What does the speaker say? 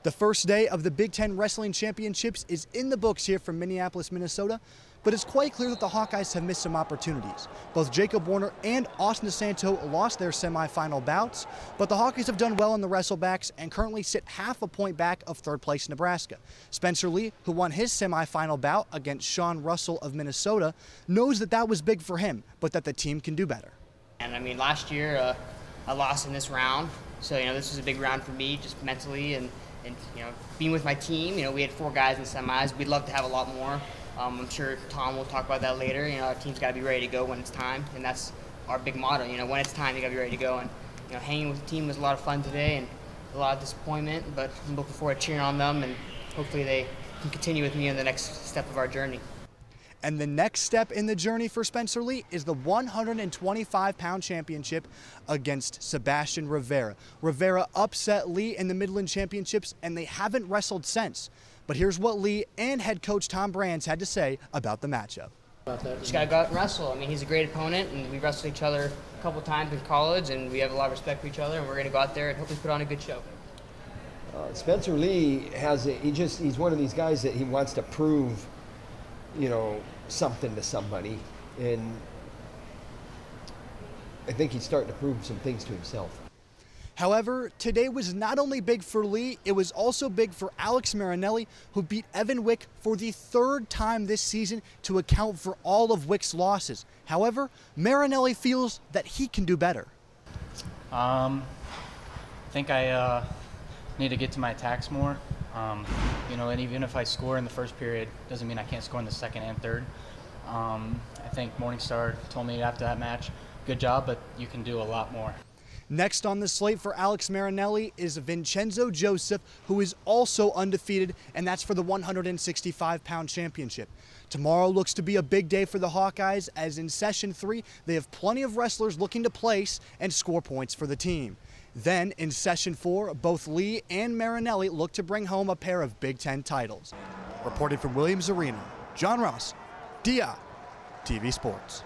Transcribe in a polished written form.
The first day of the Big Ten Wrestling Championships is in the books here from Minneapolis, Minnesota, but it's quite clear that the Hawkeyes have missed some opportunities. Both Jacob Warner and Austin DeSanto lost their semifinal bouts, but the Hawkeyes have done well in the wrestlebacks and currently sit half a point back of third place Nebraska. Spencer Lee, who won his semifinal bout against Jon Rawson of Minnesota, knows that that was big for him, but that the team can do better. And I mean, last year I lost in this round, so this was a big round for me, just mentally and being with my team. We had 4 guys in semis. We'd love to have a lot more. I'm sure Tom will talk about that later. Our team's got to be ready to go when it's time, and that's our big motto. When it's time, you got to be ready to go. And hanging with the team was a lot of fun today, and a lot of disappointment. But I'm looking forward to cheering on them, and hopefully they can continue with me in the next step of our journey. And the next step in the journey for Spencer Lee is the 125-pound championship against Sebastian Rivera. Rivera upset Lee in the Midland Championships, and they haven't wrestled since. But here's what Lee and head coach Tom Brands had to say about the matchup. Just got to go out and wrestle. I mean, he's a great opponent, and we wrestled each other a couple times in college, and we have a lot of respect for each other, and we're going to go out there and hopefully put on a good show. Spencer Lee he's one of these guys that he wants to prove something to somebody, and I think he's starting to prove some things to himself. However, today was not only big for Lee, it was also big for Alex Marinelli, who beat Evan Wick for the 3rd time this season to account for all of Wick's losses. However, Marinelli feels that he can do better. I think I need to get to my attacks more. And even if I score in the first period, doesn't mean I can't score in the second and third. I think Morningstar told me after that match, good job, but you can do a lot more. Next on the slate for Alex Marinelli is Vincenzo Joseph, who is also undefeated, and that's for the 165-pound championship. Tomorrow looks to be a big day for the Hawkeyes, as in Session 3, they have plenty of wrestlers looking to place and score points for the team. Then, in Session 4, both Lee and Marinelli look to bring home a pair of Big Ten titles. Reporting from Williams Arena, Jon Rawson, DI TV Sports.